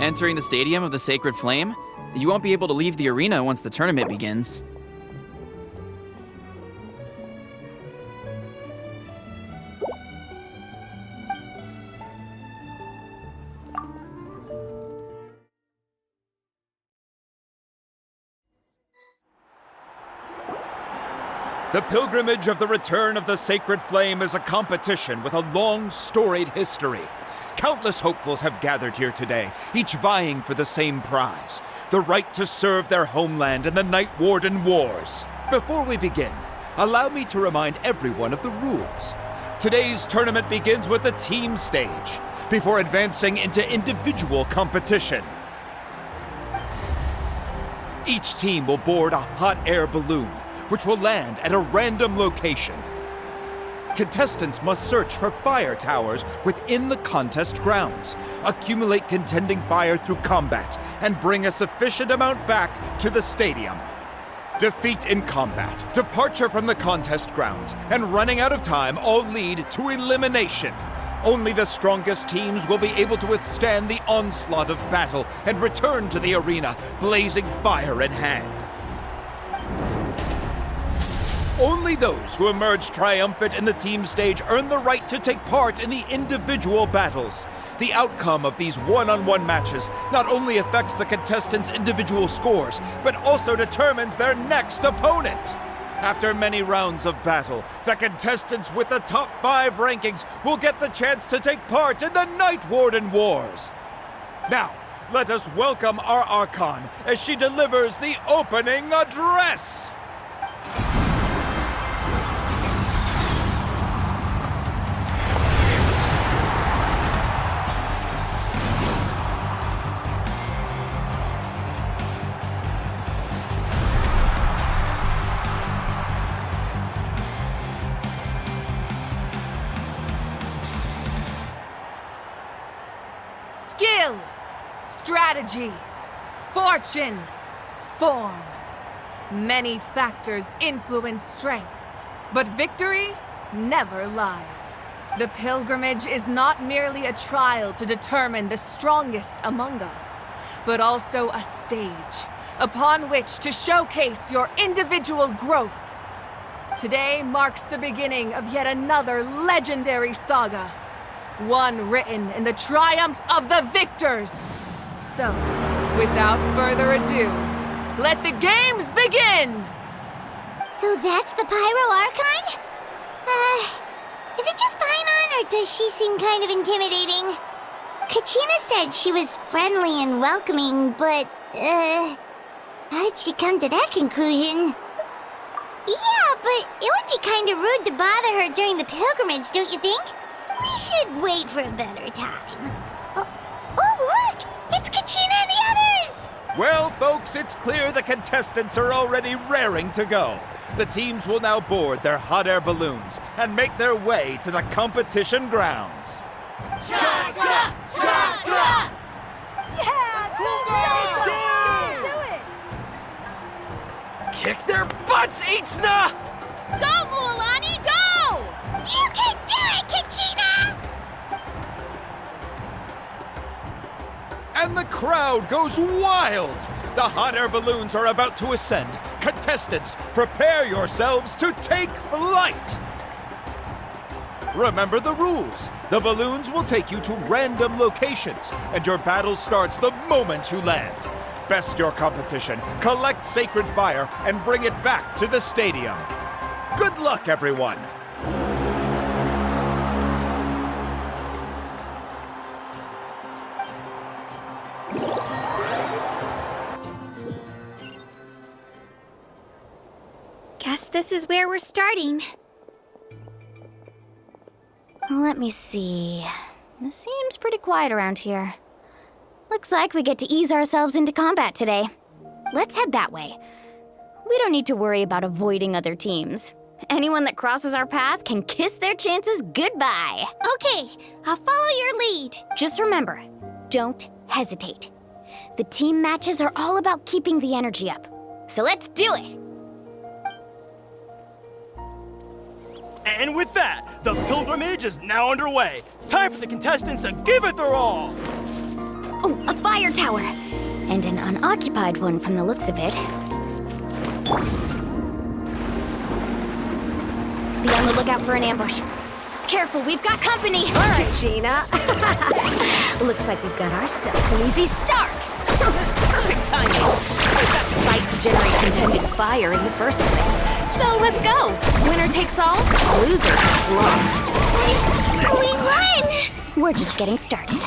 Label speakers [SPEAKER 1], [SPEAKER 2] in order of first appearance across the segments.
[SPEAKER 1] Entering the Stadium of the Sacred Flame, you won't be able to leave the arena once the tournament begins.
[SPEAKER 2] The pilgrimage of the return of the Sacred Flame is a competition with a long, storied history. Countless hopefuls have gathered here today, each vying for the same prize, the right to serve their homeland in the Night Warden Wars. Before we begin, allow me to remind everyone of the rules. Today's tournament begins with the team stage, before advancing into individual competition. Each team will board a hot air balloon, which will land at a random location. Contestants must search for fire towers within the contest grounds, accumulate contending fire through combat, and bring a sufficient amount back to the stadium. Defeat in combat, departure from the contest grounds, and running out of time all lead to elimination. Only the strongest teams will be able to withstand the onslaught of battle and return to the arena, blazing fire in hand. Only those who emerge triumphant in the team stage earn the right to take part in the individual battles. The outcome of these one-on-one matches not only affects the contestants' individual scores, but also determines their next opponent. After many rounds of battle, the contestants with the top 5 rankings will get the chance to take part in the Night Warden Wars. Now, let us welcome our Archon as she delivers the opening address.
[SPEAKER 3] Skill, strategy, fortune, form. Many factors influence strength, but victory never lies. The pilgrimage is not merely a trial to determine the strongest among us, but also a stage upon which to showcase your individual growth. Today marks the beginning of yet another legendary saga. One written in the triumphs of the victors. So, without further ado, let the games begin!
[SPEAKER 4] So that's the Pyro Archon? Is it just Paimon, or does she seem kind of intimidating? Kachina said she was friendly and welcoming, but, how did she come to that conclusion? Yeah, but it would be kind of rude to bother her during the pilgrimage, don't you think? We should wait for a better time. Oh, look! It's Kachina and the others!
[SPEAKER 2] Well, folks, it's clear the contestants are already raring to go. The teams will now board their hot air balloons and make their way to the competition grounds.
[SPEAKER 3] Chaska! Chaska! Yeah! Go! Do it!
[SPEAKER 2] Kick their butts, Itzna!
[SPEAKER 3] Go, Mualani, go!
[SPEAKER 4] You can do it, Kachina!
[SPEAKER 2] And the crowd goes wild! The hot air balloons are about to ascend. Contestants, prepare yourselves to take flight! Remember the rules. The balloons will take you to random locations, and your battle starts the moment you land. Best your competition, collect sacred fire, and bring it back to the stadium. Good luck, everyone!
[SPEAKER 4] Guess this is where we're starting. Let me see. It seems pretty quiet around here. Looks like we get to ease ourselves into combat today. Let's head that way. We don't need to worry about avoiding other teams. Anyone that crosses our path can kiss their chances goodbye. Okay, I'll follow your lead. Just remember, don't hesitate. The team matches are all about keeping the energy up. So let's do it!
[SPEAKER 5] And with that, the pilgrimage is now underway. Time for the contestants to give it their all.
[SPEAKER 4] Oh,
[SPEAKER 6] A fire tower! And an unoccupied one from the looks of it. Be on the lookout for an ambush. Careful, we've got company!
[SPEAKER 7] All right, Gina. Looks like we've got ourselves an easy start. Perfect timing. We've got to fight to generate contended fire in the first place. So let's go. Winner takes all, loser gets lost.
[SPEAKER 4] We won!
[SPEAKER 6] We're just getting started.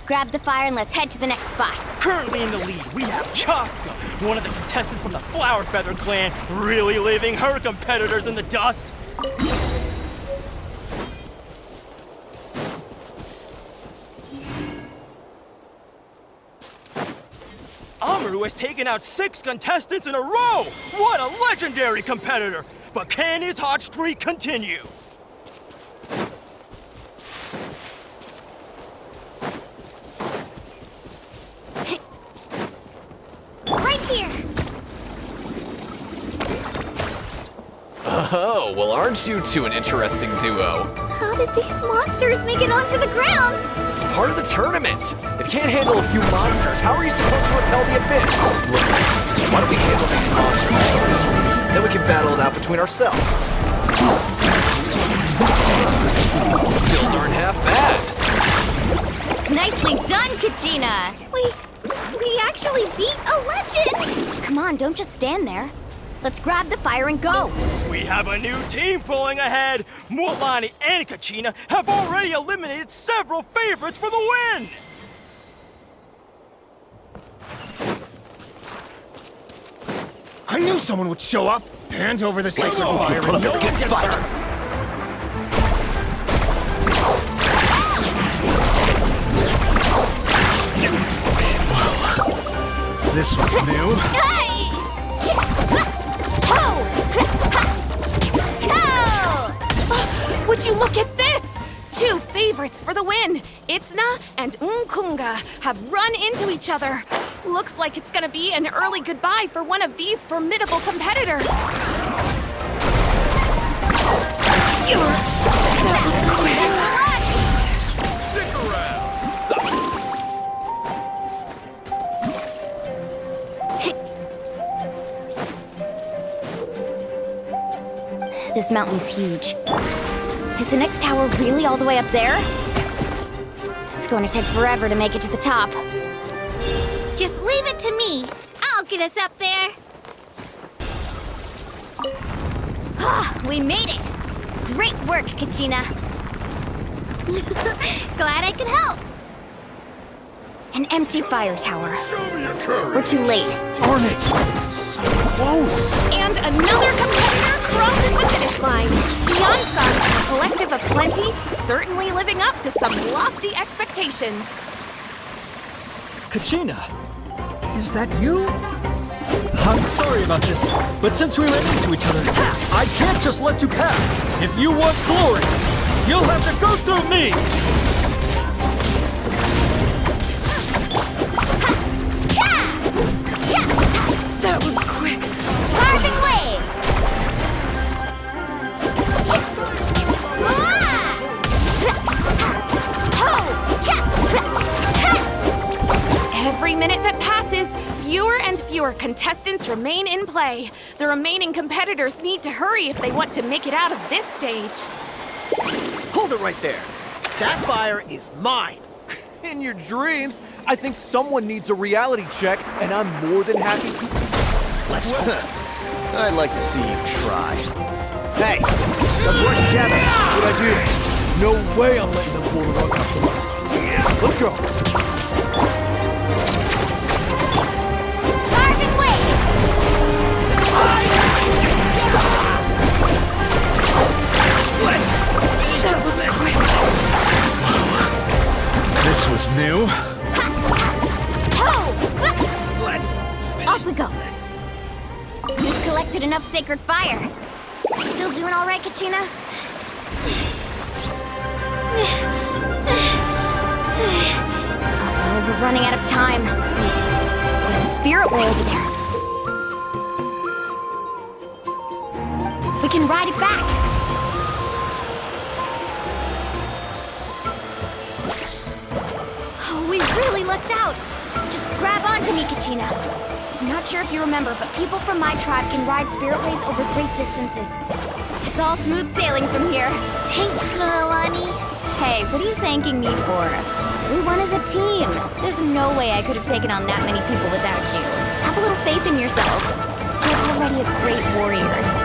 [SPEAKER 6] Grab the fire and let's head to the next spot.
[SPEAKER 5] Currently in the lead, we have Chaska, one of the contestants from the Flower Feather clan, really leaving her competitors in the dust. Amaru has taken out 6 contestants in a row! What a legendary competitor! But can his hot streak continue?
[SPEAKER 6] Right here!
[SPEAKER 8] Oh, well, aren't you two an interesting duo?
[SPEAKER 6] How did these monsters make it onto the grounds?
[SPEAKER 8] It's part of the tournament. If you can't handle a few monsters, how are you supposed to repel the abyss? Look, why don't we handle these monsters first? Then we can battle it out between ourselves. Skills aren't half bad.
[SPEAKER 6] Nicely done, Kachina! We actually beat a legend! Come on, don't just stand there. Let's grab the fire and go.
[SPEAKER 5] We have a new team pulling ahead. Mualani and Kachina have already eliminated several favorites for the win.
[SPEAKER 9] I knew someone would show up. Hand over the sacred fire and you'll get fired. Whoa. This was new.
[SPEAKER 3] Would you look at this? 2 favorites for the win. Itzna and Unkunga have run into each other. Looks like it's gonna be an early goodbye for one of these formidable competitors.
[SPEAKER 2] Stick around!
[SPEAKER 6] This mountain's huge. Is the next tower really all the way up there? It's going to take forever to make it to the top.
[SPEAKER 4] Just leave it to me. I'll get us up there.
[SPEAKER 6] We made it! Great work, Kachina.
[SPEAKER 4] Glad I could help.
[SPEAKER 6] An empty fire tower.
[SPEAKER 2] Show me your courage!
[SPEAKER 6] We're too late.
[SPEAKER 9] Darn it! So close!
[SPEAKER 3] And another competitor crosses the finish line. Tian-san and the Collective of Plenty certainly living up to some lofty expectations.
[SPEAKER 10] Kachina, is that you? I'm sorry about this, but since we ran into each other, I can't just let you pass. If you want glory, you'll have to go through me!
[SPEAKER 7] That was quick.
[SPEAKER 4] Carving waves.
[SPEAKER 3] Every minute that passes, fewer and fewer contestants remain in play. The remaining competitors need to hurry if they want to make it out of this stage.
[SPEAKER 9] Hold it right there. That fire is mine. In your dreams, I think someone needs a reality check, and I'm more than happy to... Let's go. I'd like to see you try. Hey, let's work together. What I do? No way I'm letting them pull the rug out from under us. Let's go.
[SPEAKER 4] Carving waves.
[SPEAKER 9] Let's finish this next. This was new.
[SPEAKER 4] Let's
[SPEAKER 6] Off we go. We've collected enough sacred fire. Still doing all right, Kachina? Oh, we're running out of time. There's a spirit way over there. We can ride it back. Oh, we really lucked out. Just grab onto me, Kachina. I'm not sure if you remember, but people from my tribe can ride spiritways over great distances. It's all smooth sailing from here.
[SPEAKER 4] Thanks, Milani.
[SPEAKER 6] Hey, what are you thanking me for? We won as a team. There's no way I could have taken on that many people without you. Have a little faith in yourself. You're already a great warrior.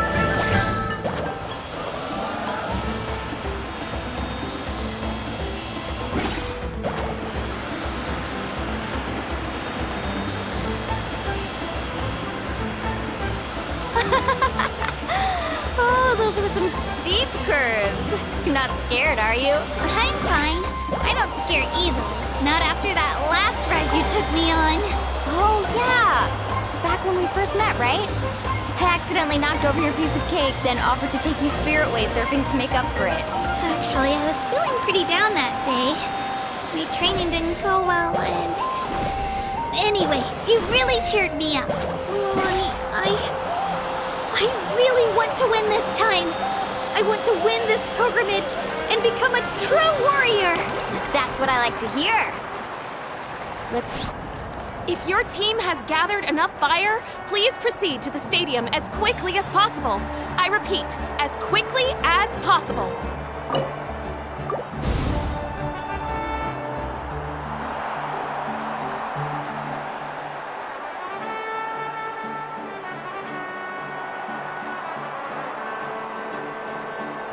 [SPEAKER 6] Oh, those were some steep curves. You're not scared, are you?
[SPEAKER 4] I'm fine. I don't scare easily. Not after that last ride you took me on.
[SPEAKER 6] Oh, yeah. Back when we first met, right? I accidentally knocked over your piece of cake, then offered to take you spiritway surfing to make up for it.
[SPEAKER 4] Actually, I was feeling pretty down that day. My training didn't go well, and... Anyway, you really cheered me up. Milani, I really want to win this time. I want to win this pilgrimage and become a true warrior.
[SPEAKER 6] That's what I like to hear.
[SPEAKER 3] If your team has gathered enough fire, please proceed to the stadium as quickly as possible. I repeat, as quickly as possible.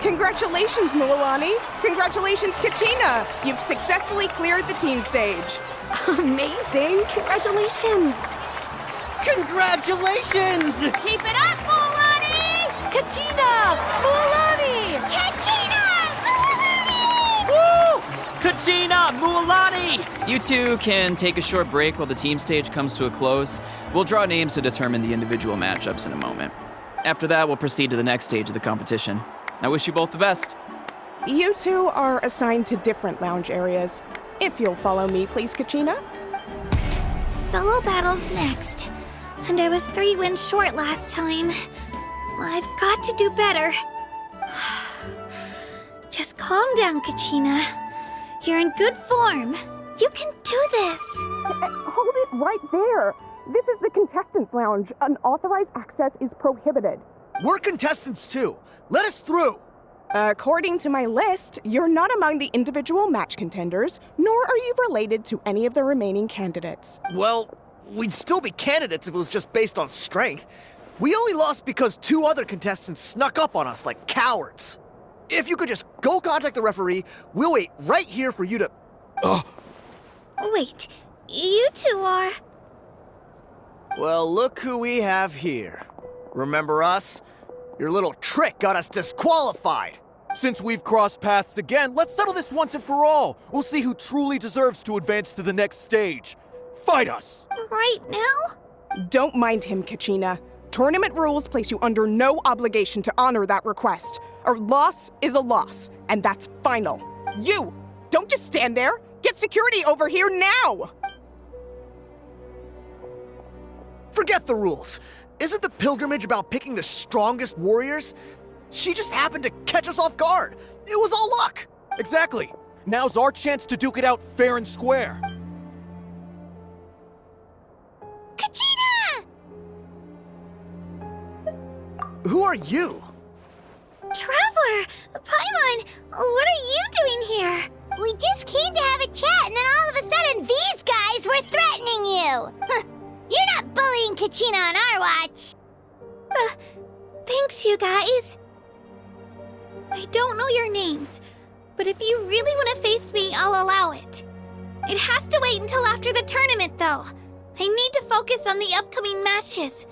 [SPEAKER 11] Congratulations, Milani! Congratulations, Kachina! You've successfully cleared the teen stage.
[SPEAKER 7] Amazing! Congratulations!
[SPEAKER 5] Congratulations!
[SPEAKER 3] Keep it up, Milani!
[SPEAKER 7] Kachina! Milani!
[SPEAKER 4] Kachina! Milani!
[SPEAKER 5] Woo! Kachina! Mualani!
[SPEAKER 1] You two can take a short break while the team stage comes to a close. We'll draw names to determine the individual matchups in a moment. After that, we'll proceed to the next stage of the competition. I wish you both the best.
[SPEAKER 11] You two are assigned to different lounge areas. If you'll follow me, please, Kachina.
[SPEAKER 4] Solo battles next. And I was 3 wins short last time. I've got to do better. Just calm down, Kachina. You're in good form. You can do this.
[SPEAKER 11] Hold it right there. This is the contestants' lounge. Unauthorized access is prohibited.
[SPEAKER 9] We're contestants too. Let us through.
[SPEAKER 11] According to my list, you're not among the individual match contenders, nor are you related to any of the remaining candidates.
[SPEAKER 9] Well, we'd still be candidates if it was just based on strength. We only lost because 2 other contestants snuck up on us like cowards. If you could just go contact the referee, we'll wait right here for you to...
[SPEAKER 4] Wait, you two are...
[SPEAKER 9] Well, look who we have here. Remember us? Your little trick got us disqualified. Since we've crossed paths again, let's settle this once and for all. We'll see who truly deserves to advance to the next stage. Fight us!
[SPEAKER 4] Right now?
[SPEAKER 11] Don't mind him, Kachina. Tournament rules place you under no obligation to honor that request. A loss is a loss, and that's final. You! Don't just stand there! Get security over here now!
[SPEAKER 9] Forget the rules. Isn't the pilgrimage about picking the strongest warriors? She just happened to catch us off guard. It was all luck. Exactly. Now's our chance to duke it out fair and square.
[SPEAKER 4] Kachina!
[SPEAKER 9] Who are you?
[SPEAKER 4] Traveler! Paimon! What are you doing here? We just came to have a chat, and then all of a sudden these guys were threatening you! You're not bullying Kachina on our watch! Thanks, you guys. I don't know your names, but if you really want to face me, I'll allow it. It has to wait until after the tournament, though. I need to focus on the upcoming matches.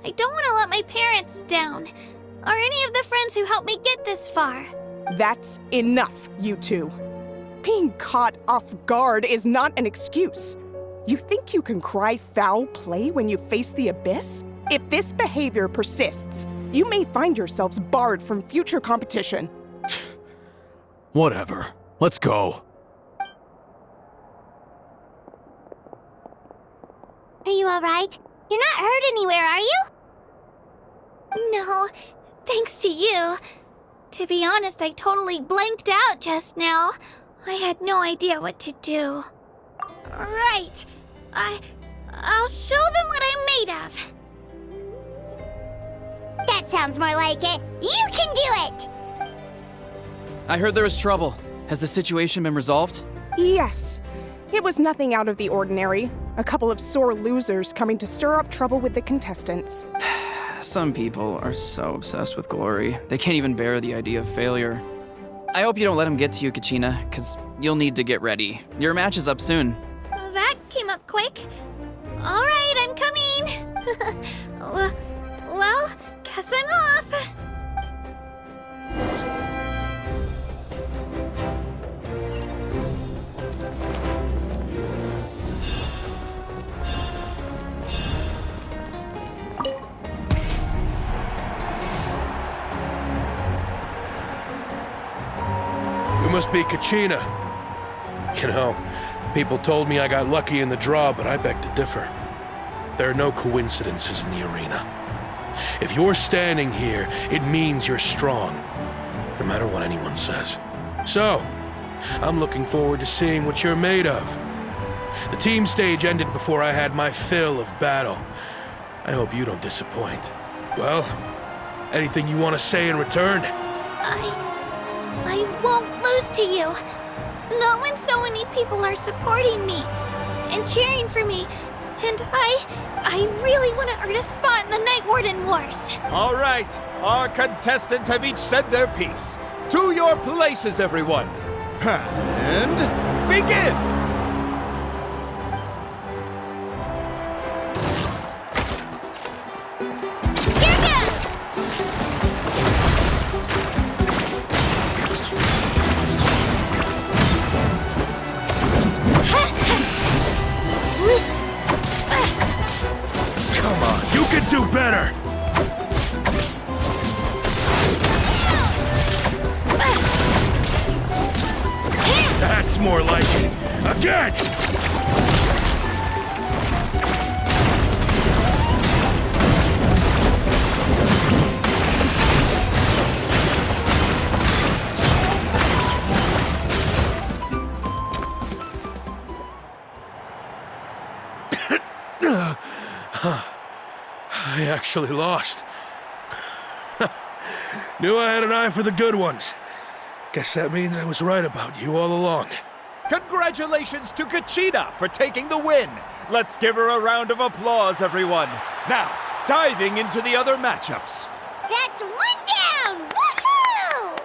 [SPEAKER 4] I don't want to let my parents down, or any of the friends who helped me get this far.
[SPEAKER 11] That's enough, you two. Being caught off guard is not an excuse. You think you can cry foul play when you face the abyss? If this behavior persists, you may find yourselves barred from future competition.
[SPEAKER 2] Whatever. Let's go.
[SPEAKER 4] Are you alright? You're not hurt anywhere, are you? No, thanks to you. To be honest, I totally blanked out just now. I had no idea what to do. Right. I'll show them what I'm made of. That sounds more like it. You can do it!
[SPEAKER 1] I heard there was trouble. Has the situation been resolved?
[SPEAKER 11] Yes. It was nothing out of the ordinary. A couple of sore losers coming to stir up trouble with the contestants.
[SPEAKER 1] Some people are so obsessed with glory, they can't even bear the idea of failure. I hope you don't let them get to you, Kachina, because you'll need to get ready. Your match is up soon.
[SPEAKER 4] That came up quick. All right, I'm coming. Well, guess I'm off.
[SPEAKER 12] You must be Kachina. You know, people told me I got lucky in the draw, but I beg to differ. There are no coincidences in the arena. If you're standing here, it means you're strong, no matter what anyone says. So, I'm looking forward to seeing what you're made of. The team stage ended before I had my fill of battle. I hope you don't disappoint. Well, anything you want to say in return?
[SPEAKER 4] I won't lose to you. Not when so many people are supporting me and cheering for me. And I really want to earn a spot in the Night Warden Wars.
[SPEAKER 2] All right, our contestants have each said their piece. To your places, everyone. And begin!
[SPEAKER 12] Do better! That's more like it. Again! I actually lost. Knew I had an eye for the good ones. Guess that means I was right about you all along.
[SPEAKER 2] Congratulations to Kachina for taking the win. Let's give her a round of applause, everyone. Now, diving into the other matchups.
[SPEAKER 4] That's one down! Woohoo!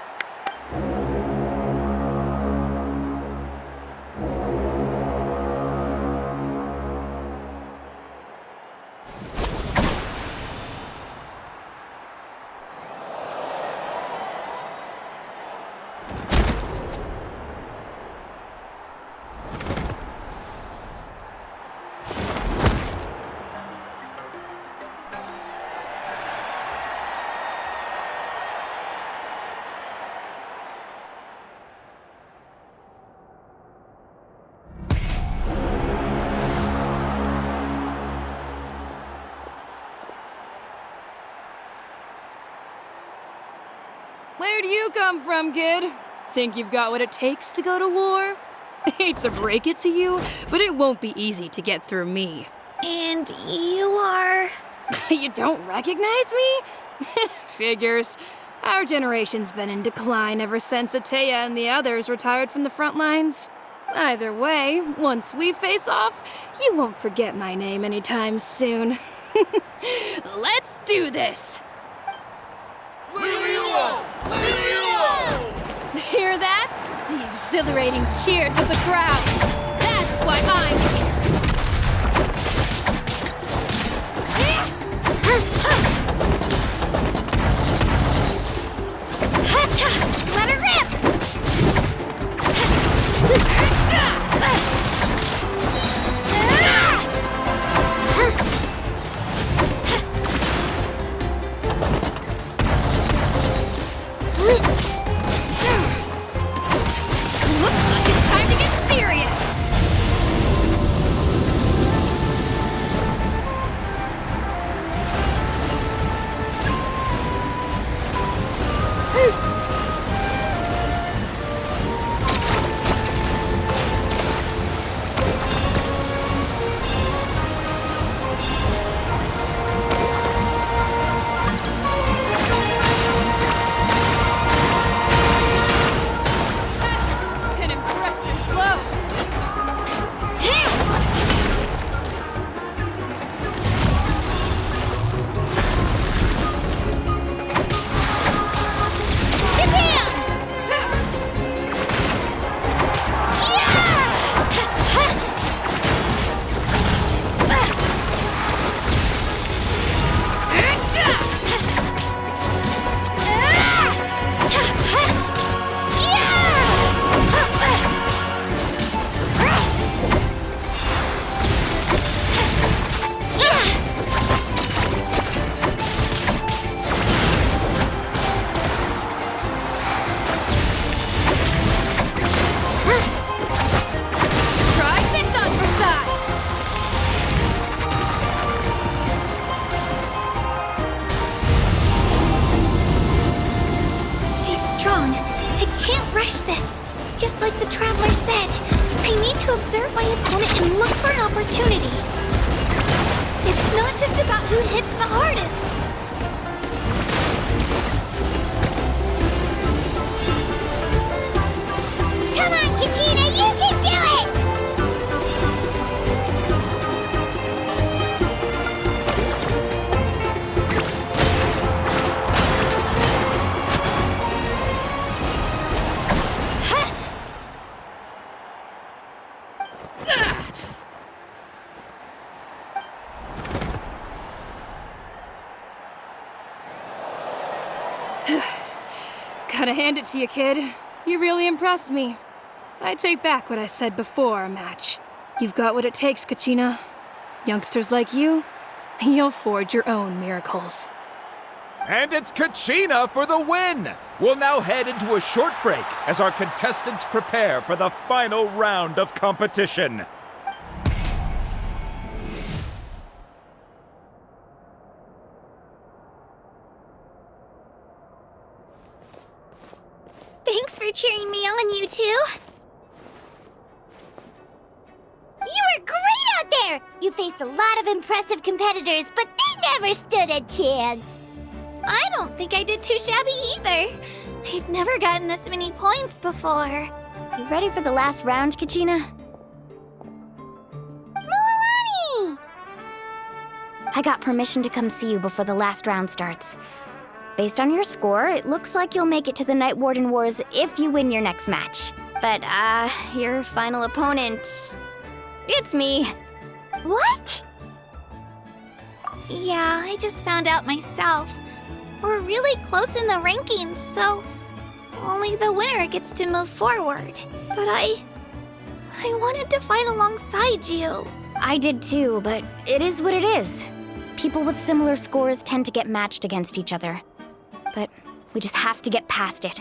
[SPEAKER 13] Where do you come from, kid? Think you've got what it takes to go to war? Hate to break it to you, but it won't be easy to get through me.
[SPEAKER 4] And you are...
[SPEAKER 13] You don't recognize me? Figures. Our generation's been in decline ever since Ateya and the others retired from the front lines. Either way, once we face off, you won't forget my name anytime soon. Let's do this! Hear that? The exhilarating cheers of the crowd. That's why I'm here.
[SPEAKER 4] Let her rip!
[SPEAKER 13] Looks like it's time to get serious!
[SPEAKER 6] observe my opponent and look for an opportunity. It's not just about who hits the hardest.
[SPEAKER 4] Come on, Kachina, you can do it!
[SPEAKER 13] Gotta hand it to you, kid. You really impressed me. I take back what I said before our match. You've got what it takes, Kachina. Youngsters like you, you'll forge your own miracles.
[SPEAKER 2] And it's Kachina for the win! We'll now head into a short break as our contestants prepare for the final round of competition.
[SPEAKER 4] Thanks for cheering me on, you two. You were great out there! You faced a lot of impressive competitors, but they never stood a chance.
[SPEAKER 6] I don't think I did too shabby either. I've never gotten this many points before. You ready for the last round, Kachina?
[SPEAKER 4] Moalani!
[SPEAKER 6] I got permission to come see you before the last round starts. Based on your score, it looks like you'll make it to the Night Warden Wars if you win your next match. But, your final opponent... it's me.
[SPEAKER 4] What?
[SPEAKER 6] Yeah, I just found out myself. We're really close in the rankings, so only the winner gets to move forward. But I wanted to fight alongside you. I did too, but it is what it is. People with similar scores tend to get matched against each other. But we just have to get past it.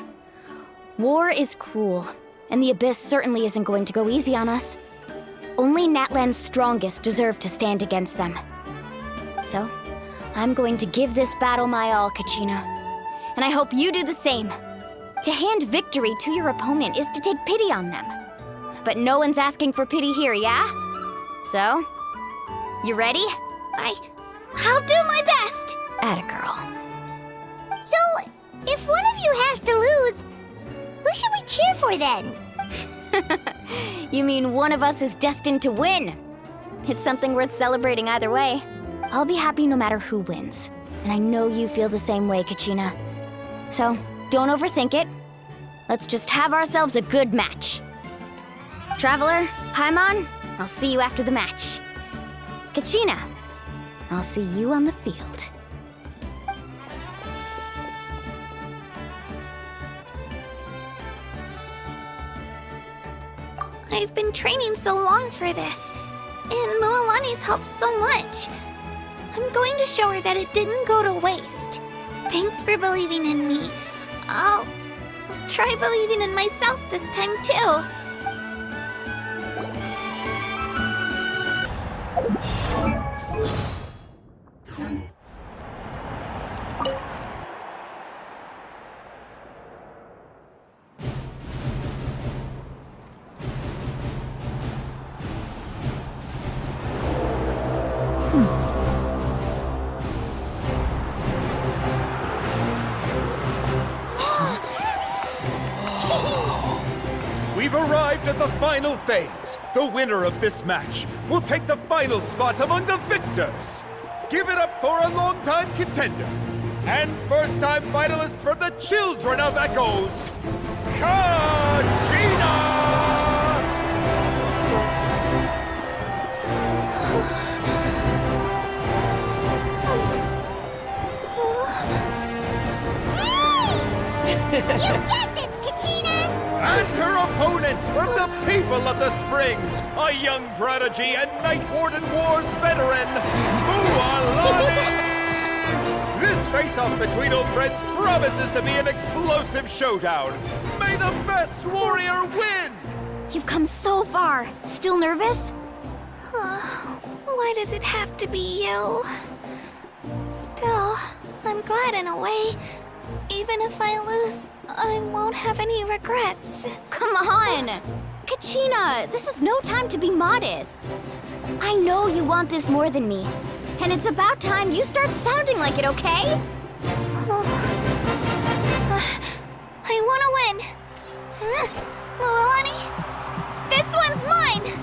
[SPEAKER 6] War is cruel, and the Abyss certainly isn't going to go easy on us. Only Natlan's strongest deserve to stand against them. So, I'm going to give this battle my all, Kachina. And I hope you do the same. To hand victory to your opponent is to take pity on them. But no one's asking for pity here, yeah? So, you ready? I'll do my best! Atta girl.
[SPEAKER 4] So, if one of you has to lose, who should we cheer for then?
[SPEAKER 6] You mean one of us is destined to win? It's something worth celebrating either way. I'll be happy no matter who wins. And I know you feel the same way, Kachina. So, don't overthink it. Let's just have ourselves a good match. Traveler, Paimon, I'll see you after the match. Kachina, I'll see you on the field. I've been training so long for this, and Moalani's helped so much. I'm going to show her that it didn't go to waste. Thanks for believing in me. I'll try believing in myself this time too.
[SPEAKER 2] We've arrived at the final phase. The winner of this match will take the final spot among the victors. Give it up for a longtime contender and first-time finalist from the Children of Echoes, Kachina!
[SPEAKER 4] You get this, Kachina!
[SPEAKER 2] And her opponent from the people of the Springs, a young prodigy and Night Warden Wars veteran, Moalani! This face-off between old friends promises to be an explosive showdown. May the best warrior win!
[SPEAKER 6] You've come so far. Still nervous? Why does it have to be you? Still, I'm glad in a way. Even if I lose, I won't have any regrets. Come on! Kachina, this is no time to be modest. I know you want this more than me, and it's about time you start sounding like it, okay? I want to win. Milani, this one's mine.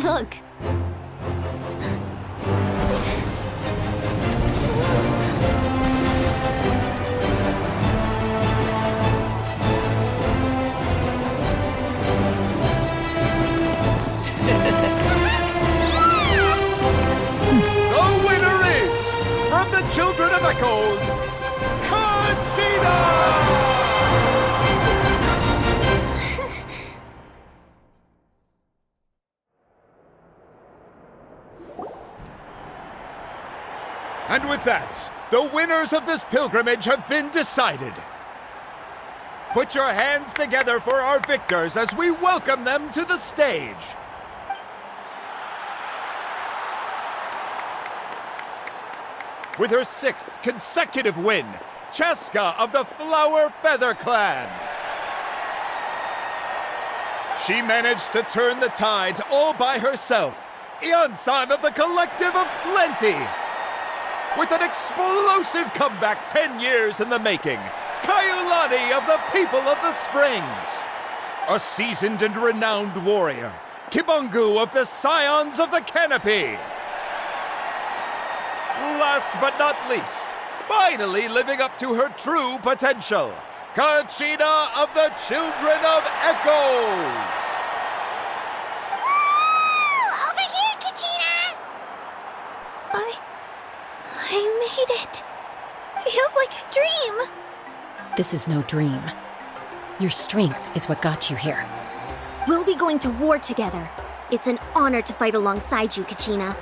[SPEAKER 6] Look.
[SPEAKER 2] The winner is, from the Children of Echoes, Kachina! And with that, the winners of this pilgrimage have been decided. Put your hands together for our victors as we welcome them to the stage. With her 6th consecutive win, Cheska of the Flower Feather Clan. She managed to turn the tides all by herself. Ian-san of the Collective of Plenty. With an explosive comeback 10 years in the making, Kaiulani of the People of the Springs. A seasoned and renowned warrior, Kibungu of the Scions of the Canopy. Last but not least, finally living up to her true potential, Kachina of the Children of Echoes.
[SPEAKER 4] Woo! Over here, Kachina!
[SPEAKER 6] I made it. Feels like a dream.
[SPEAKER 7] This is no dream. Your strength is what got you here.
[SPEAKER 14] We'll be going to war together. It's an honor to fight alongside you, Kachina.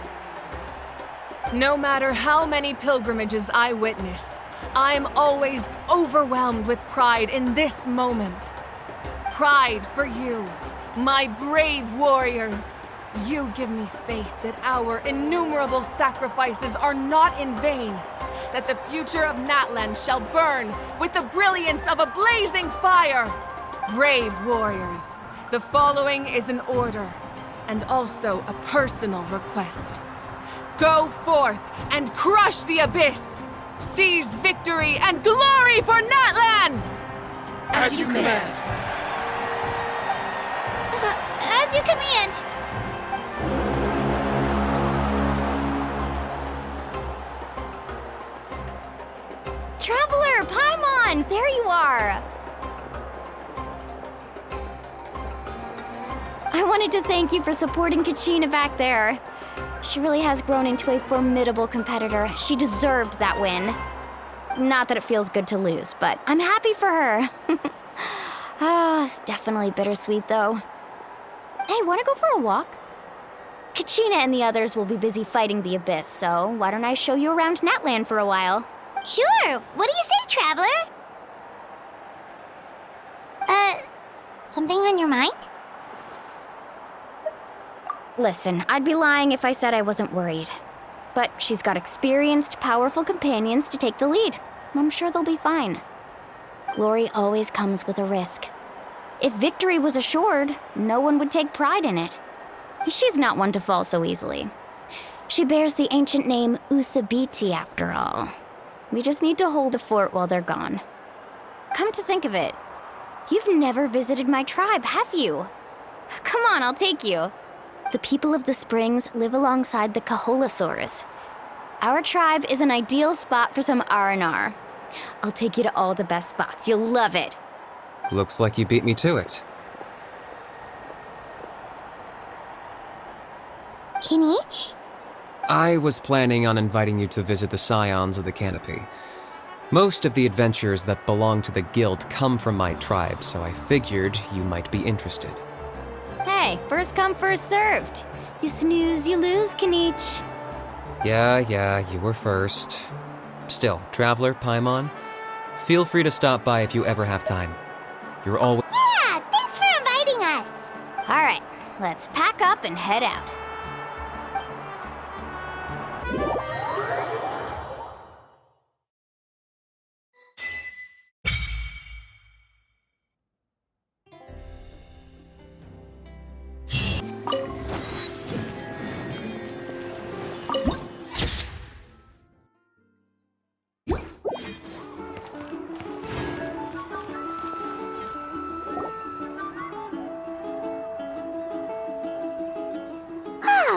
[SPEAKER 3] No matter how many pilgrimages I witness, I'm always overwhelmed with pride in this moment. Pride for you, my brave warriors. You give me faith that our innumerable sacrifices are not in vain, that the future of Natlan shall burn with the brilliance of a blazing fire. Brave warriors, the following is an order, and also a personal request. Go forth and crush the abyss! Seize victory and glory for Natlan!
[SPEAKER 2] As you command.
[SPEAKER 6] As you command. Traveler, Paimon, there you are! I wanted to thank you for supporting Kachina back there. She really has grown into a formidable competitor. She deserved that win. Not that it feels good to lose, but I'm happy for her. It's definitely bittersweet, though. Hey, wanna go for a walk? Kachina and the others will be busy fighting the Abyss, so why don't I show you around Natlan for a while?
[SPEAKER 4] Sure. What do you say, Traveler? Something on your mind?
[SPEAKER 15] Listen, I'd be lying if I said I wasn't worried. But she's got experienced, powerful companions to take the lead. I'm sure they'll be fine. Glory always comes with a risk. If victory was assured, no one would take pride in it. She's not one to fall so easily. She bears the ancient name Uthabiti, after all. We just need to hold the fort while they're gone. Come to think of it, you've never visited my tribe, have you? Come on, I'll take you. The people of the Springs live alongside the Kaholasaurus. Our tribe is an ideal spot for some R&R. I'll take you to all the best spots. You'll love it.
[SPEAKER 16] Looks like you beat me to it.
[SPEAKER 4] Kinich?
[SPEAKER 16] I was planning on inviting you to visit the Scions of the Canopy. Most of the adventures that belong to the Guild come from my tribe, so I figured you might be interested.
[SPEAKER 15] Hey, first come, first served. You snooze, you lose, Kinich.
[SPEAKER 16] Yeah, you were first. Still, Traveler, Paimon, feel free to stop by if you ever have time. You're always—
[SPEAKER 4] Yeah, thanks for inviting us.
[SPEAKER 15] All right, let's pack up and head out.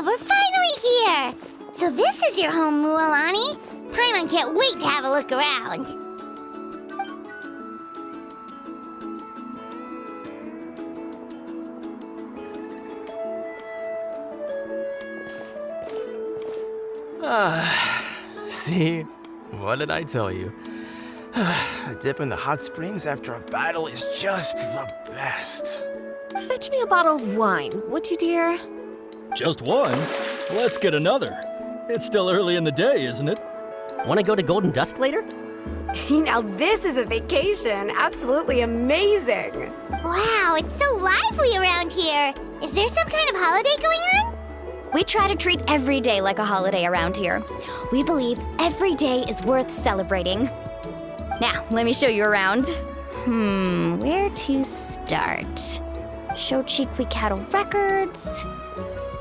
[SPEAKER 4] We're finally here! So this is your home, Mualani? Paimon can't wait to have a look around.
[SPEAKER 5] See? What did I tell you? A dip in the hot springs after a battle is just the best.
[SPEAKER 7] Fetch me a bottle of wine, would you, dear?
[SPEAKER 10] Just one? Let's get another. It's still early in the day, isn't it?
[SPEAKER 17] Want to go to Golden Dusk later?
[SPEAKER 7] Now this is a vacation. Absolutely amazing.
[SPEAKER 4] Wow, it's so lively around here. Is there some kind of holiday going on?
[SPEAKER 15] We try to treat every day like a holiday around here. We believe every day is worth celebrating. Now, let me show you around. Where to start? Shochiqui Cattle Records,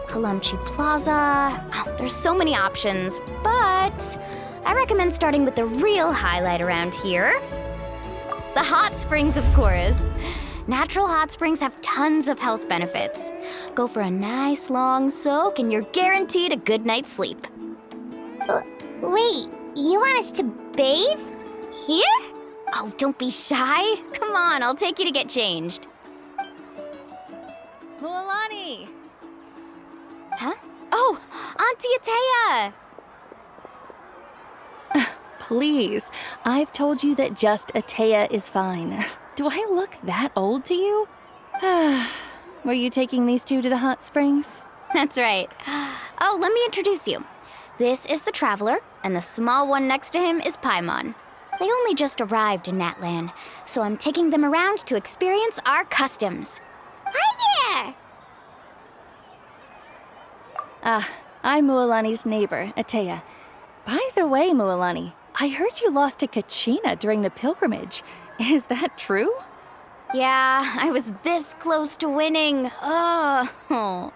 [SPEAKER 15] Kalamchi Plaza. Oh, there's so many options, but I recommend starting with the real highlight around here. The hot springs, of course. Natural hot springs have tons of health benefits. Go for a nice long soak and you're guaranteed a good night's sleep.
[SPEAKER 4] Wait, you want us to bathe? Here?
[SPEAKER 15] Oh, don't be shy. Come on, I'll take you to get changed. Mualani! Huh? Oh, Auntie Atea!
[SPEAKER 18] Please, I've told you that just Atea is fine. Do I look that old to you? Were you taking these two to the hot springs?
[SPEAKER 15] That's right. Oh, let me introduce you. This is the Traveler, and the small one next to him is Paimon. They only just arrived in Natlan, so I'm taking them around to experience our customs.
[SPEAKER 4] Hi there!
[SPEAKER 18] I'm Mualani's neighbor, Atea. By the way, Mualani, I heard you lost to Kachina during the pilgrimage. Is that true?
[SPEAKER 15] Yeah, I was this close to winning. Oh,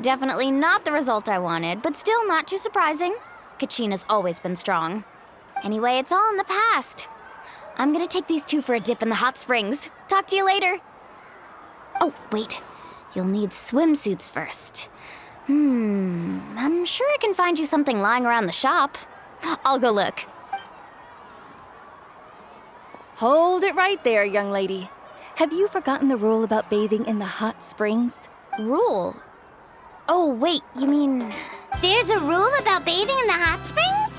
[SPEAKER 15] definitely not the result I wanted, but still not too surprising. Kachina's always been strong. Anyway, it's all in the past. I'm gonna take these two for a dip in the hot springs. Talk to you later. Oh, wait. You'll need swimsuits first. I'm sure I can find you something lying around the shop. I'll go look.
[SPEAKER 18] Hold it right there, young lady. Have you forgotten the rule about bathing in the hot springs?
[SPEAKER 15] Rule? Oh, wait, you mean...
[SPEAKER 4] There's a rule about bathing in the hot springs?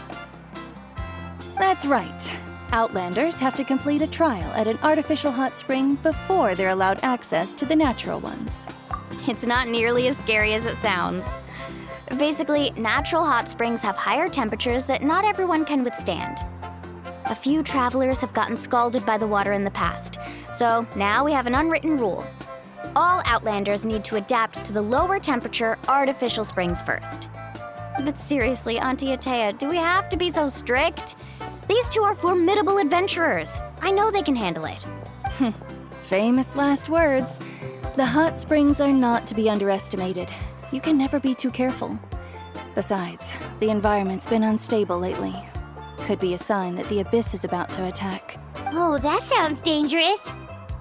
[SPEAKER 18] That's right. Outlanders have to complete a trial at an artificial hot spring before they're allowed access to the natural ones.
[SPEAKER 15] It's not nearly as scary as it sounds. Basically, natural hot springs have higher temperatures that not everyone can withstand. A few travelers have gotten scalded by the water in the past, so now we have an unwritten rule. all Outlanders need to adapt to the lower temperature artificial springs first. But seriously, Auntie Atea, do we have to be so strict? These two are formidable adventurers. I know they can handle it.
[SPEAKER 18] Famous last words. The hot springs are not to be underestimated. You can never be too careful. Besides, the environment's been unstable lately. Could be a sign that the abyss is about to attack.
[SPEAKER 4] Oh, that sounds dangerous.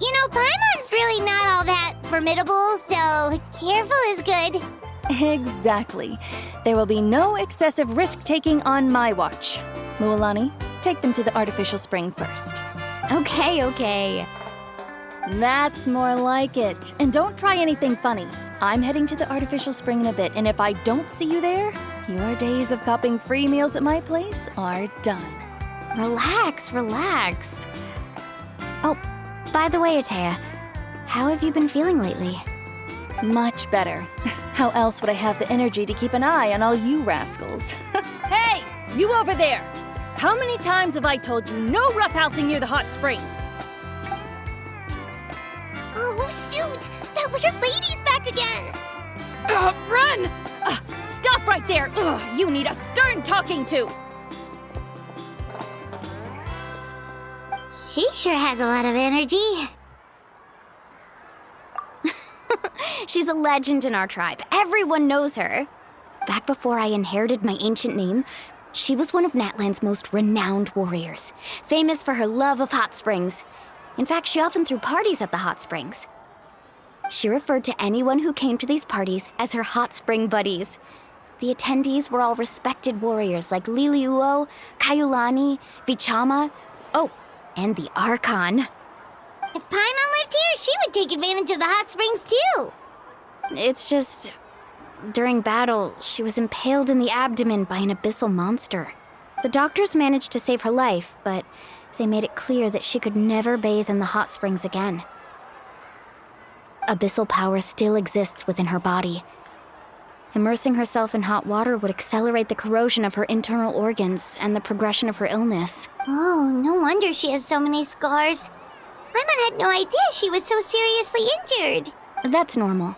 [SPEAKER 4] You know, Paimon's really not all that formidable, so careful is good.
[SPEAKER 18] Exactly. There will be no excessive risk-taking on my watch. Mualani, take them to the artificial spring first.
[SPEAKER 15] Okay.
[SPEAKER 18] That's more like it. And don't try anything funny. I'm heading to the artificial spring in a bit, and if I don't see you there, your days of copping free meals at my place are done.
[SPEAKER 15] Relax. Oh, by the way, Atea, how have you been feeling lately?
[SPEAKER 18] Much better. How else would I have the energy to keep an eye on all you rascals? Hey, you over there! How many times have I told you no roughhousing near the hot springs?
[SPEAKER 4] Oh, shoot! That weird lady's back again!
[SPEAKER 18] Run! Stop right there! You need a stern talking to!
[SPEAKER 4] She sure has a lot of energy.
[SPEAKER 15] She's a legend in our tribe. Everyone knows her. Back before I inherited my ancient name, she was one of Natlan's most renowned warriors, famous for her love of hot springs. In fact, she often threw parties at the hot springs. She referred to anyone who came to these parties as her hot spring buddies. The attendees were all respected warriors like Liliuo, Kaiulani, Vichama, and the Archon.
[SPEAKER 4] If Paimon lived here, she would take advantage of the hot springs too.
[SPEAKER 15] It's just, during battle, she was impaled in the abdomen by an abyssal monster. The doctors managed to save her life, but they made it clear that she could never bathe in the hot springs again. Abyssal power still exists within her body. Immersing herself in hot water would accelerate the corrosion of her internal organs and the progression of her illness.
[SPEAKER 4] Oh, no wonder she has so many scars. Paimon had no idea she was so seriously injured.
[SPEAKER 15] That's normal.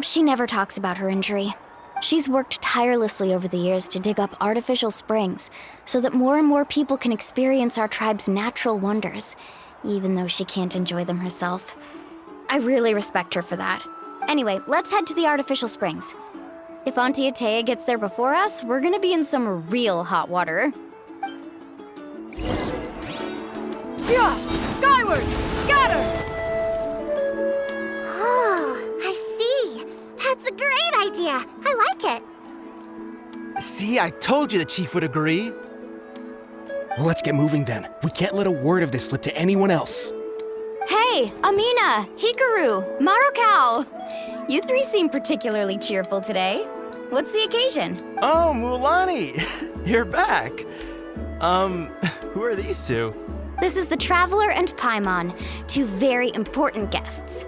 [SPEAKER 15] She never talks about her injury. She's worked tirelessly over the years to dig up artificial springs so that more and more people can experience our tribe's natural wonders, even though she can't enjoy them herself. I really respect her for that. Anyway, let's head to the artificial springs. If Auntie Atea gets there before us, we're gonna be in some real hot water.
[SPEAKER 3] Yeah! Skyward! Scatter!
[SPEAKER 4] Oh, I see. That's a great idea. I like it.
[SPEAKER 8] See, I told you the chief would agree.
[SPEAKER 9] Well, let's get moving then. We can't let a word of this slip to anyone else.
[SPEAKER 15] Hey, Amina, Hikaru, Marukao! You three seem particularly cheerful today. What's the occasion?
[SPEAKER 5] Oh, Mualani! You're back. Who are these two?
[SPEAKER 15] This is the Traveler and Paimon, two very important guests.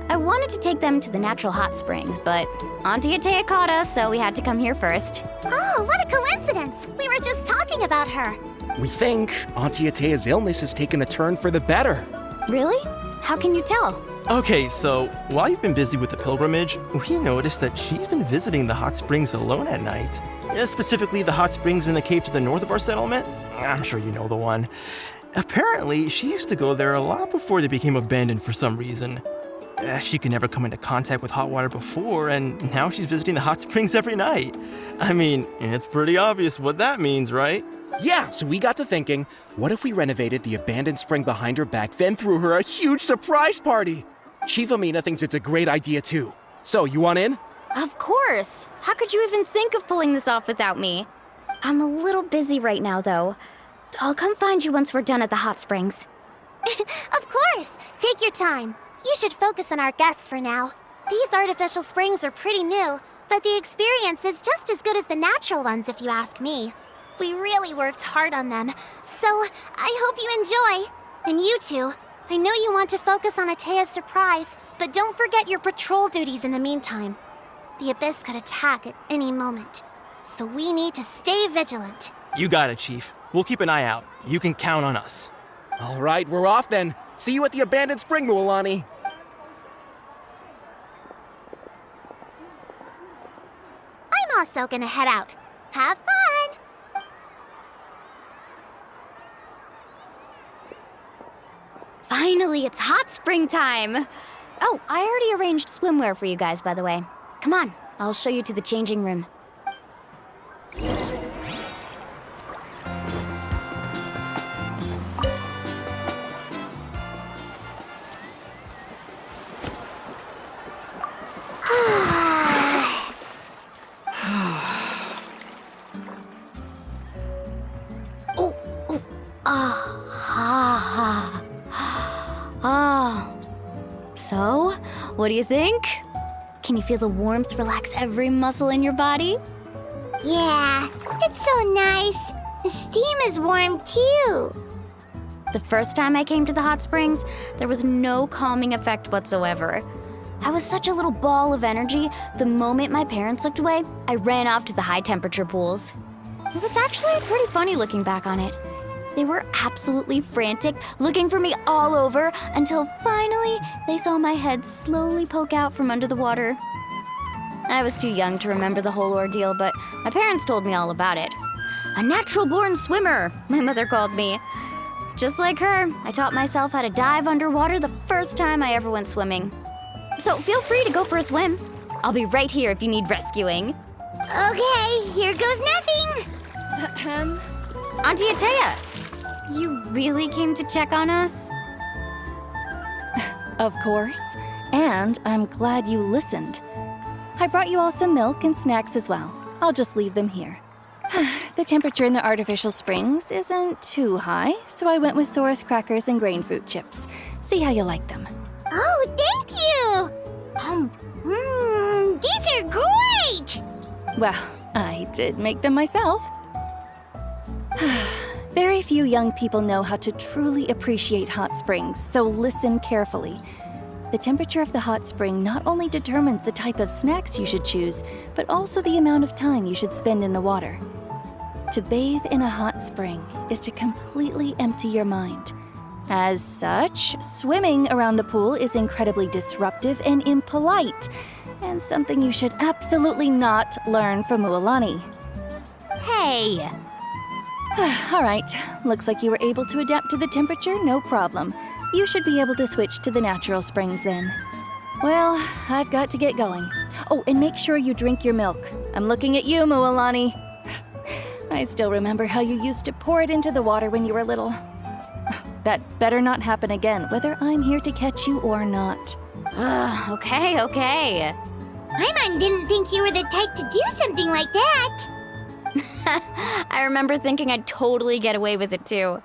[SPEAKER 15] I wanted to take them to the natural hot springs, but Auntie Atea caught us, so we had to come here first.
[SPEAKER 4] Oh, what a coincidence! We were just talking about her.
[SPEAKER 9] We think Auntie Atea's illness has taken a turn for the better.
[SPEAKER 15] Really? How can you tell?
[SPEAKER 5] Okay, so while you've been busy with the pilgrimage, we noticed that she's been visiting the hot springs alone at night. Specifically, the hot springs in the cave to the north of our settlement. I'm sure you know the one. Apparently, she used to go there a lot before they became abandoned for some reason. She could never come into contact with hot water before, and now she's visiting the hot springs every night. I mean, it's pretty obvious what that means, right?
[SPEAKER 9] Yeah, so we got to thinking, what if we renovated the abandoned spring behind her back, then threw her a huge surprise party? Chief Amina thinks it's a great idea too. So, you want in?
[SPEAKER 15] Of course! How could you even think of pulling this off without me? I'm a little busy right now, though. I'll come find you once we're done at the hot springs.
[SPEAKER 4] Of course! Take your time. You should focus on our guests for now. These artificial springs are pretty new, but the experience is just as good as the natural ones if you ask me. We really worked hard on them, so I hope you enjoy. And you two, I know you want to focus on Atea's surprise, but don't forget your patrol duties in the meantime. The Abyss could attack at any moment, so we need to stay vigilant.
[SPEAKER 5] You got it, Chief. We'll keep an eye out. You can count on us.
[SPEAKER 9] All right, we're off then. See you at the abandoned spring, Mualani.
[SPEAKER 4] also gonna head out. Have fun!
[SPEAKER 15] Finally, it's hot spring time! Oh, I already arranged swimwear for you guys, by the way. Come on, I'll show you to the changing room. So, what do you think? Can you feel the warmth relax every muscle in your body?
[SPEAKER 4] Yeah, it's so nice. The steam is warm too.
[SPEAKER 15] The first time I came to the hot springs, there was no calming effect whatsoever. I was such a little ball of energy, the moment my parents looked away, I ran off to the high temperature pools. It was actually pretty funny looking back on it. They were absolutely frantic, looking for me all over, until finally they saw my head slowly poke out from under the water. I was too young to remember the whole ordeal, but my parents told me all about it. A natural-born swimmer, my mother called me. Just like her, I taught myself how to dive underwater the first time I ever went swimming. So feel free to go for a swim. I'll be right here if you need rescuing.
[SPEAKER 4] Okay, here goes nothing.
[SPEAKER 15] Auntie Atea, you really came to check on us?
[SPEAKER 18] Of course. And I'm glad you listened. I brought you all some milk and snacks as well. I'll just leave them here. The temperature in the artificial springs isn't too high, so I went with Saurus crackers and grain fruit chips. See how you like them.
[SPEAKER 4] Oh, thank you! These are great!
[SPEAKER 18] Well, I did make them myself. Very few young people know how to truly appreciate hot springs, so listen carefully. The temperature of the hot spring not only determines the type of snacks you should choose, but also the amount of time you should spend in the water. To bathe in a hot spring is to completely empty your mind. As such, swimming around the pool is incredibly disruptive and impolite, and something you should absolutely not learn from Mualani.
[SPEAKER 15] Hey!
[SPEAKER 18] All right, looks like you were able to adapt to the temperature, no problem. You should be able to switch to the natural springs then. Well, I've got to get going. Oh, and make sure you drink your milk. I'm looking at you, Mualani. I still remember how you used to pour it into the water when you were little. That better not happen again, whether I'm here to catch you or not.
[SPEAKER 15] Okay.
[SPEAKER 4] Paimon didn't think you were the type to do something like that.
[SPEAKER 15] I remember thinking I'd totally get away with it too.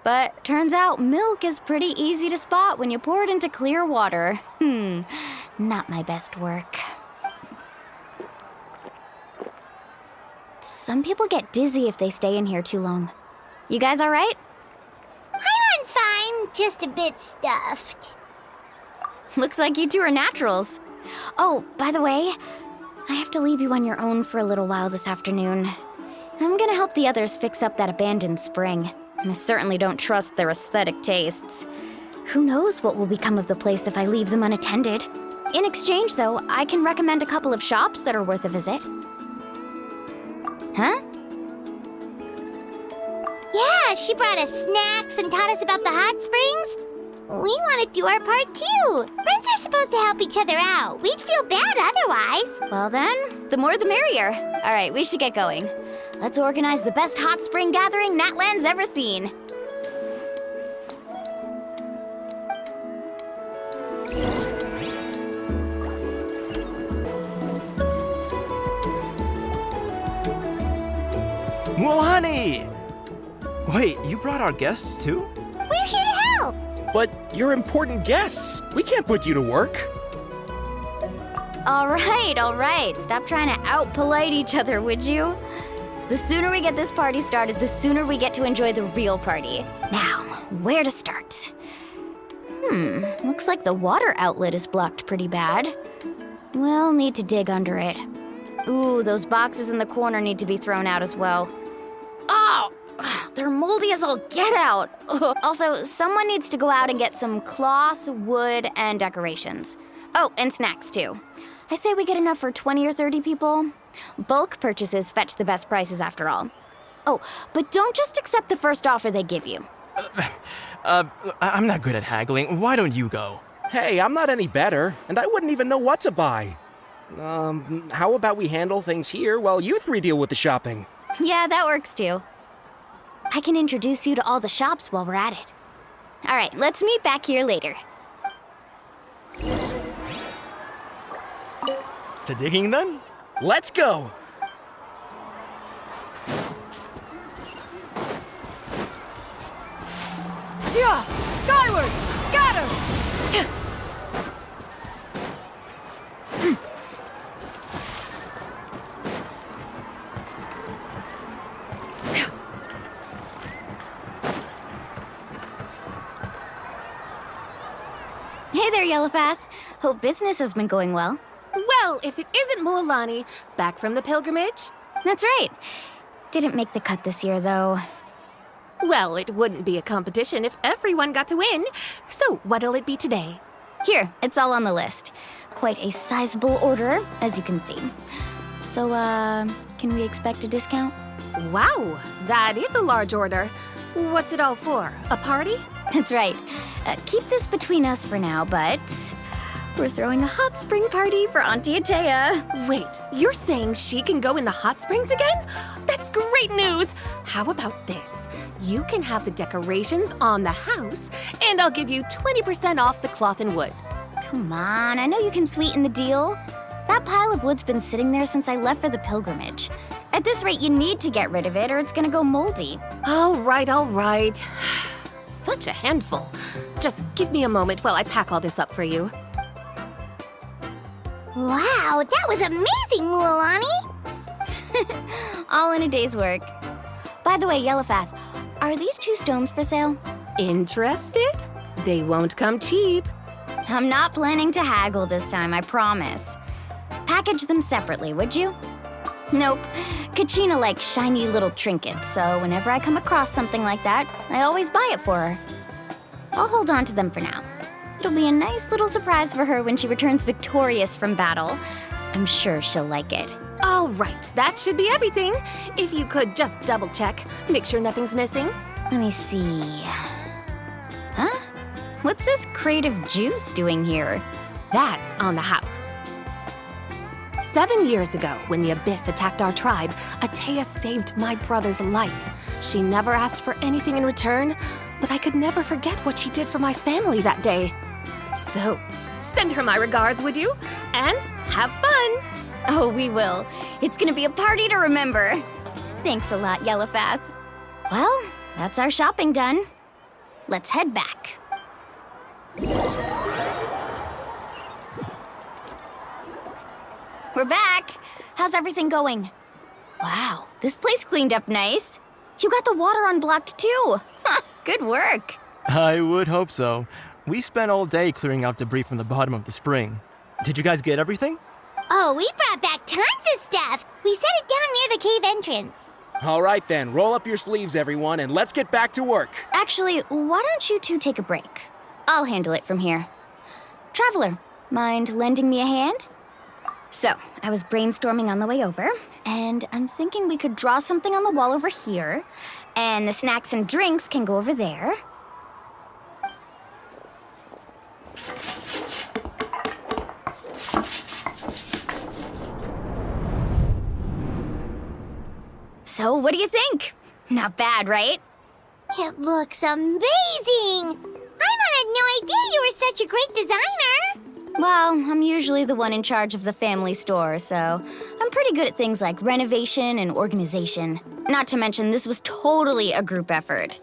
[SPEAKER 15] But turns out milk is pretty easy to spot when you pour it into clear water. Not my best work. Some people get dizzy if they stay in here too long. You guys all right?
[SPEAKER 4] Paimon's fine, just a bit stuffed.
[SPEAKER 15] Looks like you two are naturals. Oh, by the way, I have to leave you on your own for a little while this afternoon. I'm gonna help the others fix up that abandoned spring. I certainly don't trust their aesthetic tastes. Who knows what will become of the place if I leave them unattended? In exchange, though, I can recommend a couple of shops that are worth a visit. Huh?
[SPEAKER 4] Yeah, she brought us snacks and taught us about the hot springs. We want to do our part too. Friends are supposed to help each other out. We'd feel bad otherwise.
[SPEAKER 15] Well then, the more the merrier. All right, we should get going. Let's organize the best hot spring gathering Natlan's ever seen.
[SPEAKER 5] Mualani! Wait, you brought our guests too?
[SPEAKER 4] We're here to help.
[SPEAKER 9] But you're important guests. We can't put you to work.
[SPEAKER 15] All right. Stop trying to out-polite each other, would you? The sooner we get this party started, the sooner we get to enjoy the real party. Now, where to start? Looks like the water outlet is blocked pretty bad. We'll need to dig under it. Ooh, those boxes in the corner need to be thrown out as well. Oh! They're moldy as all get out! Also, someone needs to go out and get some cloth, wood, and decorations. Oh, and snacks too. I say we get enough for 20 or 30 people. Bulk purchases fetch the best prices after all. Oh, but don't just accept the first offer they give you.
[SPEAKER 5] I'm not good at haggling. Why don't you go?
[SPEAKER 9] Hey, I'm not any better, and I wouldn't even know what to buy. How about we handle things here while you three deal with the shopping?
[SPEAKER 15] Yeah, that works too. I can introduce you to all the shops while we're at it. All right, let's meet back here later.
[SPEAKER 5] To digging then?
[SPEAKER 9] Let's go!
[SPEAKER 3] Yeah! Skyward! Scatter!
[SPEAKER 15] Hey there, Yellowfath. Hope business has been going well.
[SPEAKER 7] Well, if it isn't Moalani, back from the pilgrimage?
[SPEAKER 15] That's right. Didn't make the cut this year, though.
[SPEAKER 7] Well, it wouldn't be a competition if everyone got to win. So, what'll it be today?
[SPEAKER 15] Here, it's all on the list. Quite a sizable order, as you can see. So, can we expect a discount?
[SPEAKER 7] Wow, that is a large order. What's it all for? A party?
[SPEAKER 15] That's right. Keep this between us for now, but we're throwing a hot spring party for Auntie Atea.
[SPEAKER 7] Wait, you're saying she can go in the hot springs again? That's great news! How about this? You can have the decorations on the house, and I'll give you 20% off the cloth and wood.
[SPEAKER 15] Come on, I know you can sweeten the deal. That pile of wood's been sitting there since I left for the pilgrimage. At this rate, you need to get rid of it or it's gonna go moldy.
[SPEAKER 7] All right, all right. Such a handful. Just give me a moment while I pack all this up for you.
[SPEAKER 4] Wow, that was amazing, Moalani!
[SPEAKER 15] All in a day's work. By the way, Yellowfath, are these 2 stones for sale?
[SPEAKER 7] Interested? They won't come cheap.
[SPEAKER 15] I'm not planning to haggle this time, I promise. Package them separately, would you? Nope. Kachina likes shiny little trinkets, so whenever I come across something like that, I always buy it for her. I'll hold on to them for now. It'll be a nice little surprise for her when she returns victorious from battle. I'm sure she'll like it.
[SPEAKER 7] All right, that should be everything. If you could just double check, make sure nothing's missing.
[SPEAKER 15] Let me see. Huh? What's this crate of juice doing here?
[SPEAKER 7] That's on the house. 7 years ago, when the Abyss attacked our tribe, Atea saved my brother's life. She never asked for anything in return, but I could never forget what she did for my family that day. So, send her my regards, would you? And have fun!
[SPEAKER 15] Oh, we will. It's gonna be a party to remember. Thanks a lot, Yellowfath. Well, that's our shopping done. Let's head back. We're back. How's everything going? Wow, this place cleaned up nice. You got the water unblocked too. Good work.
[SPEAKER 5] I would hope so. We spent all day clearing out debris from the bottom of the spring. Did you guys get everything?
[SPEAKER 4] Oh, we brought back tons of stuff! We set it down near the cave entrance.
[SPEAKER 9] All right then, roll up your sleeves, everyone, and let's get back to work.
[SPEAKER 15] Actually, why don't you 2 take a break? I'll handle it from here. Traveler, mind lending me a hand? So, I was brainstorming on the way over, and I'm thinking we could draw something on the wall over here, and the snacks and drinks can go over there. So, what do you think? Not bad, right?
[SPEAKER 4] It looks amazing! Paimon had no idea you were such a great designer!
[SPEAKER 15] Well, I'm usually the one in charge of the family store, so I'm pretty good at things like renovation and organization. Not to mention, this was totally a group effort.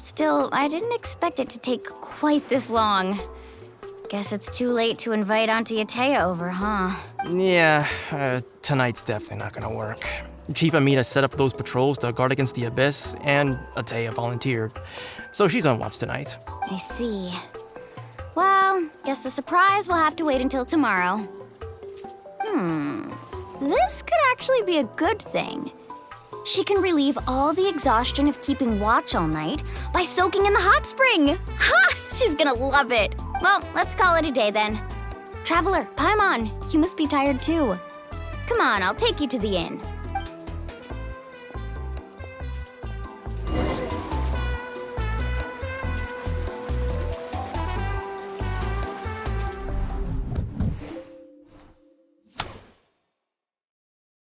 [SPEAKER 15] Still, I didn't expect it to take quite this long. Guess it's too late to invite Auntie Atea over, huh?
[SPEAKER 5] Yeah, tonight's definitely not gonna work. Chief Amita set up those patrols to guard against the Abyss, and Atea volunteered. So she's on watch tonight.
[SPEAKER 15] I see. Well, guess the surprise will have to wait until tomorrow. This could actually be a good thing. She can relieve all the exhaustion of keeping watch all night by soaking in the hot spring. Ha! She's gonna love it. Well, let's call it a day then. Traveler, Paimon, you must be tired too. Come on, I'll take you to the inn.